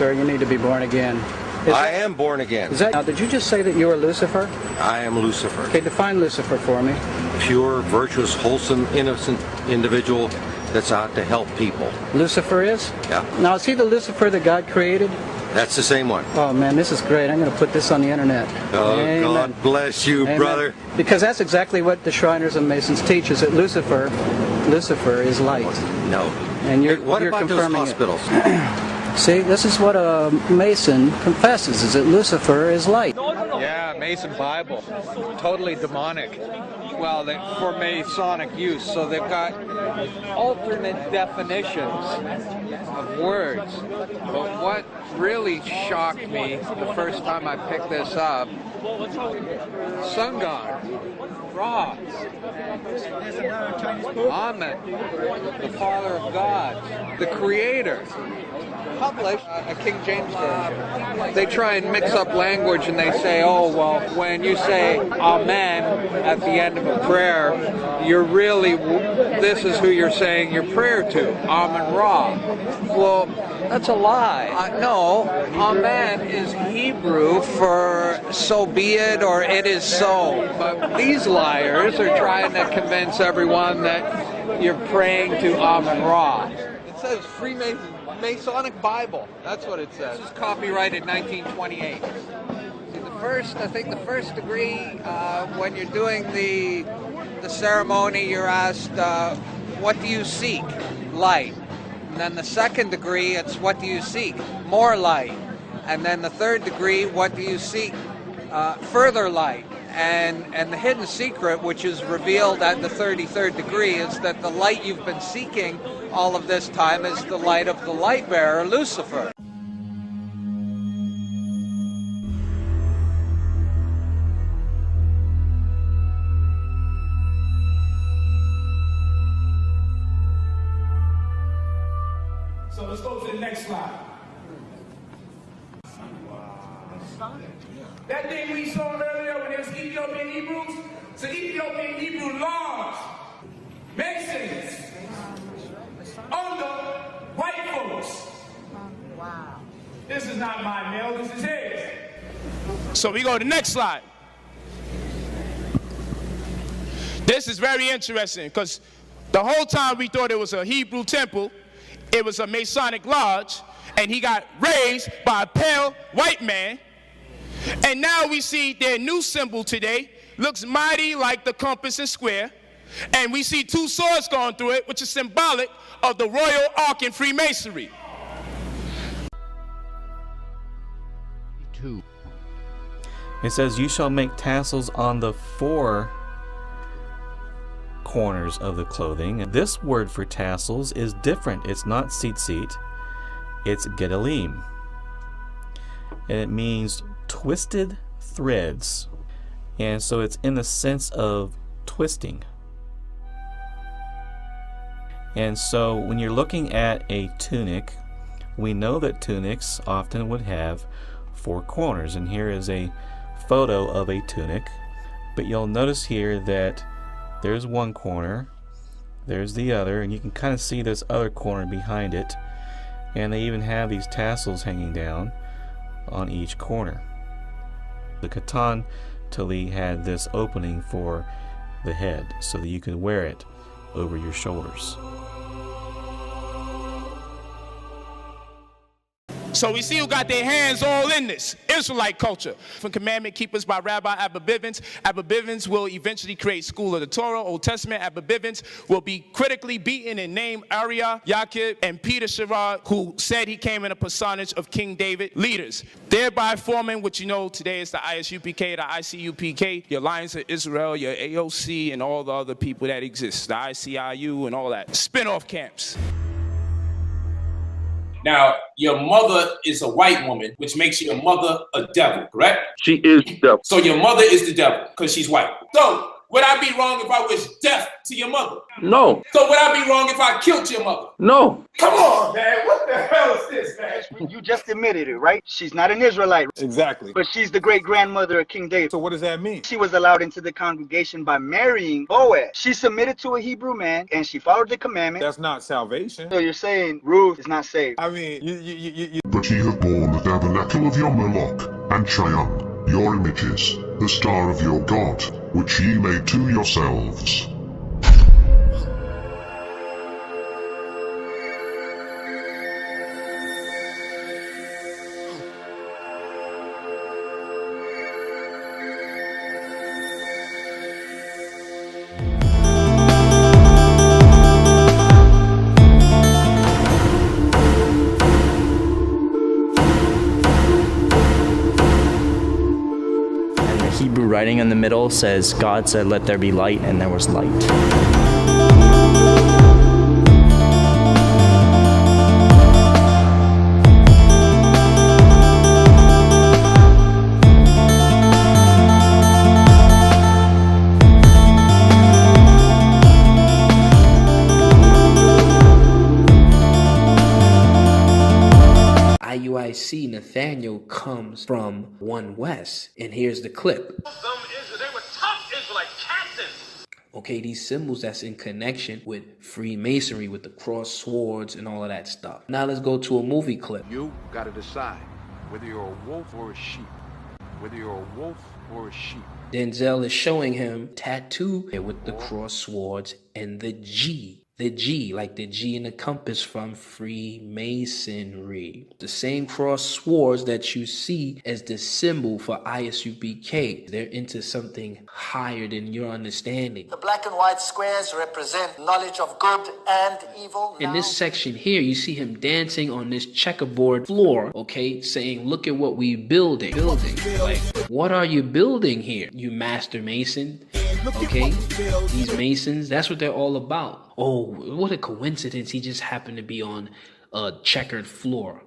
sir. You need to be born again. I am born again. Now, did you just say that you were Lucifer? I am Lucifer. Okay, define Lucifer for me. Pure, virtuous, wholesome, innocent individual that's out to help people. Lucifer is? Yeah. Now, is he the Lucifer that God created? That's the same one. Oh, man, this is great. I'm going to put this on the internet. Oh, Amen. God bless you, Amen. brother. Because that's exactly what the Shriners and Masons teach, is that Lucifer is light. No. And you're, Hey, what you're about those confirming hospitals? See, this is what a Mason confesses, is that Lucifer is light. Yeah, Mason Bible. Totally demonic. Well, for Masonic use, so they've got alternate definitions of words. But what really shocked me the first time I picked this up, sun god, Ra, Amen, the Father of God, the Creator. Published a King James version. They try and mix up language and they say, oh, well, when you say Amen at the end of a prayer, you're really, this is who you're saying your prayer to, Amen Ra. Well, that's a lie. No, Amen is Hebrew for so be it or it is so. But these liars are trying to convince everyone that you're praying to Amen Ra. It says Freemasons. Masonic Bible. That's what it says. This is copyrighted 1928. See, I think the first degree, when you're doing the ceremony, you're asked, what do you seek? Light. And then the second degree, it's what do you seek? More light. And then the third degree, what do you seek? Further light. And the hidden secret, which is revealed at the 33rd degree, is that the light you've been seeking all of this time is the light of the light bearer, Lucifer. So let's go to the next slide. That thing we saw earlier when it was Ethiopian Hebrews, so Ethiopian Hebrew laws, Masons, under white folks. Wow. This is not my mail, this is his. So we go to the next slide. This is very interesting because the whole time we thought it was a Hebrew temple, it was a Masonic lodge, and he got raised by a pale white man. And now we see their new symbol today looks mighty like the compass and square. And we see two swords going through it, which is symbolic of the Royal Ark in Freemasonry. It says, you shall make tassels on the four corners of the clothing. This word for tassels is different. It's not tzitzit, it's gedalim. And it means twisted threads, and so it's in the sense of twisting. And so when you're looking at a tunic, we know that tunics often would have four corners, and here is a photo of a tunic, but you'll notice here that there's one corner, there's the other, and you can kind of see this other corner behind it, and they even have these tassels hanging down on each corner. The Katan Tali had this opening for the head so that you could wear it over your shoulders. So we see who got their hands all in this. Israelite culture. From Commandment Keepers by Rabbi Abba Bivens. Abba Bivens will eventually create School of the Torah, Old Testament. Abba Bivens will be critically beaten and named Uriah, Yaqub, and Peter Sherrod, who said he came in a personage of King David, leaders, thereby forming what you know today is the ISUPK, the ICUPK, your Alliance of Israel, your AOC, and all the other people that exist, the ICIU and all that. Spin-off camps. Now, your mother is a white woman, which makes your mother a devil, correct? She is the devil. So your mother is the devil because she's white. So Would I be wrong if I wish death to your mother? No. So would I be wrong if I killed your mother? No. Come on, man. What the hell is this, man? You just admitted it, right? She's not an Israelite. Exactly. But she's the great-grandmother of King David. So what does that mean? She was allowed into the congregation by marrying Boaz. She submitted to a Hebrew man, and she followed the commandment. That's not salvation. So you're saying Ruth is not saved? I mean, you But ye have borne the tabernacle of your Moloch, and Cheyenne, your images, the star of your God, which ye made to yourselves. Hebrew writing in the middle says, God said, let there be light, and there was light. IUIC Nathaniel comes from 1 West, and here's the clip. They were tough Israelite captains. Okay, these symbols that's in connection with Freemasonry, with the cross swords and all of that stuff. Now let's go to a movie clip. You got to decide whether you're a wolf or a sheep. Whether you're a wolf or a sheep. Denzel is showing him tattoo with the cross swords and the G. The G, like the G in the compass from Freemasonry. The same cross swords that you see as the symbol for ISUPK. They're into something higher than your understanding. The black and white squares represent knowledge of good and evil. In this section here, you see him dancing on this checkerboard floor, okay, saying, look at what we building. Like, what are you building here, you master mason? Okay, these masons, that's what they're all about. Oh, what a coincidence, he just happened to be on a checkered floor.